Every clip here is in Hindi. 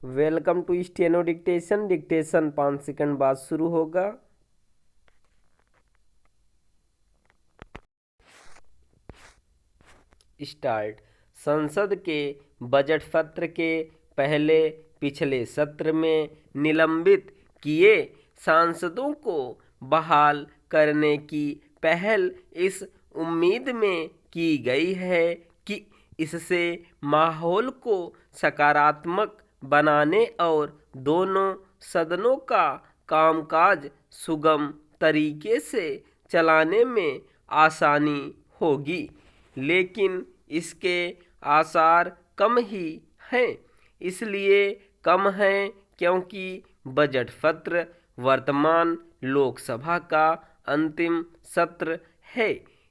Welcome to steno dictation. Dictation 5 second बाद शुरू होगा। स्टार्ट। संसद के बजट सत्र के पहले पिछले सत्र में निलंबित किए सांसदों को बहाल करने की पहल इस उम्मीद में की गई है कि इससे माहौल को सकारात्मक बनाने और दोनों सदनों का कामकाज सुगम तरीके से चलाने में आसानी होगी, लेकिन इसके आसार कम ही हैं। इसलिए कम हैं क्योंकि बजट सत्र वर्तमान लोकसभा का अंतिम सत्र है।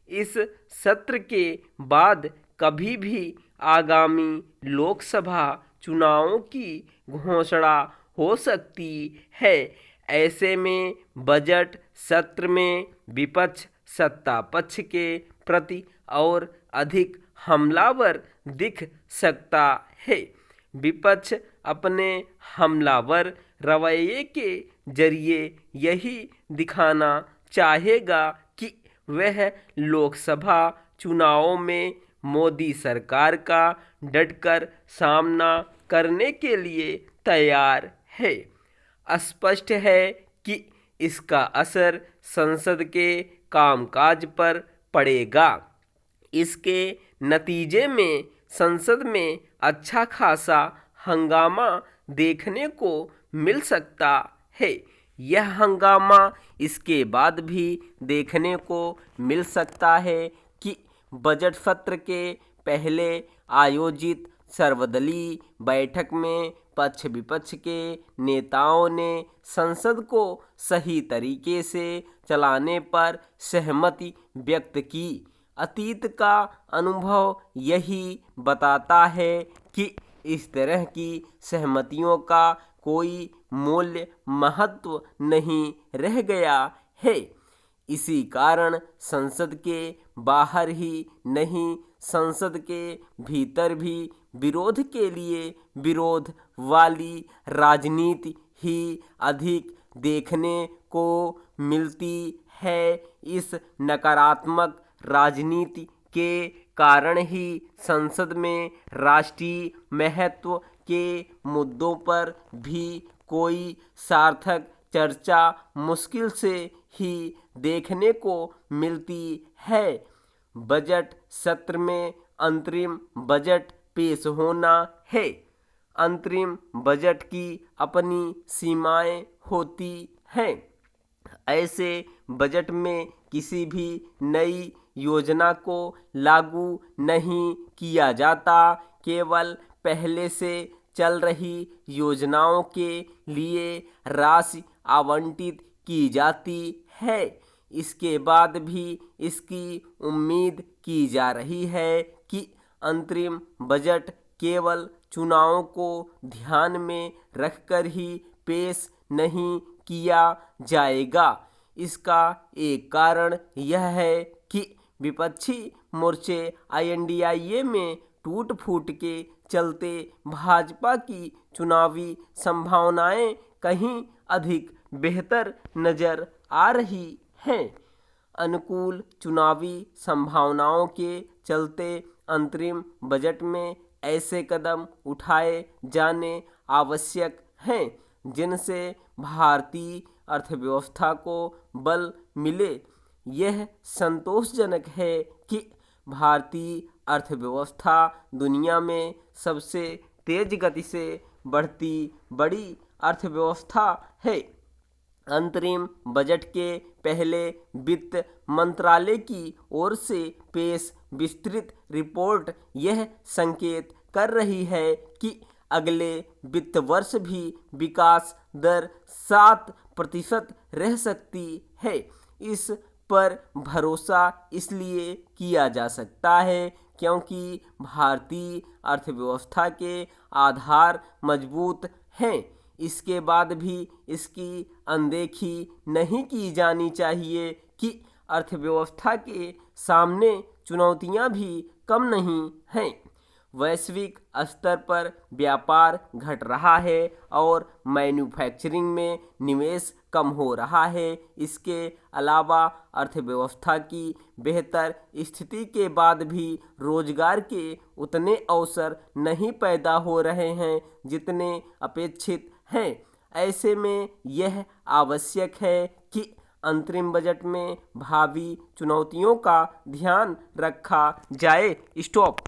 इस सत्र के बाद कभी भी आगामी लोकसभा चुनावों की घोषणा हो सकती है। ऐसे में बजट सत्र में विपक्ष सत्ता पक्ष के प्रति और अधिक हमलावर दिख सकता है। विपक्ष अपने हमलावर रवैये के जरिए यही दिखाना चाहेगा कि वह लोकसभा चुनावों में मोदी सरकार का डटकर सामना करने के लिए तैयार है। स्पष्ट है कि इसका असर संसद के कामकाज पर पड़ेगा। इसके नतीजे में संसद में अच्छा खासा हंगामा देखने को मिल सकता है। यह हंगामा इसके बाद भी देखने को मिल सकता है कि बजट सत्र के पहले आयोजित सर्वदलीय बैठक में पक्ष विपक्ष के नेताओं ने संसद को सही तरीके से चलाने पर सहमति व्यक्त की। अतीत का अनुभव यही बताता है कि इस तरह की सहमतियों का कोई मूल्य महत्व नहीं रह गया है। इसी कारण संसद के बाहर ही नहीं, संसद के भीतर भी विरोध के लिए विरोध वाली राजनीति ही अधिक देखने को मिलती है। इस नकारात्मक राजनीति के कारण ही संसद में राष्ट्रीय महत्व के मुद्दों पर भी कोई सार्थक चर्चा मुश्किल से ही देखने को मिलती है। बजट सत्र में अंतरिम बजट पेश होना है। अंतरिम बजट की अपनी सीमाएं होती हैं। ऐसे बजट में किसी भी नई योजना को लागू नहीं किया जाता, केवल पहले से चल रही योजनाओं के लिए राशि आवंटित की जाती है। इसके बाद भी इसकी उम्मीद की जा रही है कि अंतरिम बजट केवल चुनावों को ध्यान में रखकर ही पेश नहीं किया जाएगा। इसका एक कारण यह है कि विपक्षी मोर्चे INDIA में टूट फूट के चलते भाजपा की चुनावी संभावनाएं कहीं अधिक बेहतर नजर आ रही हैं। अनुकूल चुनावी संभावनाओं के चलते अंतरिम बजट में ऐसे कदम उठाए जाने आवश्यक हैं जिनसे भारतीय अर्थव्यवस्था को बल मिले। यह संतोषजनक है कि भारतीय अर्थव्यवस्था दुनिया में सबसे तेज गति से बढ़ती बड़ी अर्थव्यवस्था है। अंतरिम बजट के पहले वित्त मंत्रालय की ओर से पेश विस्तृत रिपोर्ट यह संकेत कर रही है कि अगले वित्त वर्ष भी विकास दर 7% रह सकती है। इस पर भरोसा इसलिए किया जा सकता है क्योंकि भारतीय अर्थव्यवस्था के आधार मजबूत हैं। इसके बाद भी इसकी अनदेखी नहीं की जानी चाहिए कि अर्थव्यवस्था के सामने चुनौतियां भी कम नहीं हैं। वैश्विक स्तर पर व्यापार घट रहा है और मैन्युफैक्चरिंग में निवेश कम हो रहा है। इसके अलावा अर्थव्यवस्था की बेहतर स्थिति के बाद भी रोजगार के उतने अवसर नहीं पैदा हो रहे हैं जितने अपेक्षित हैं। ऐसे में यह आवश्यक है कि अंतरिम बजट में भावी चुनौतियों का ध्यान रखा जाए। स्टॉप।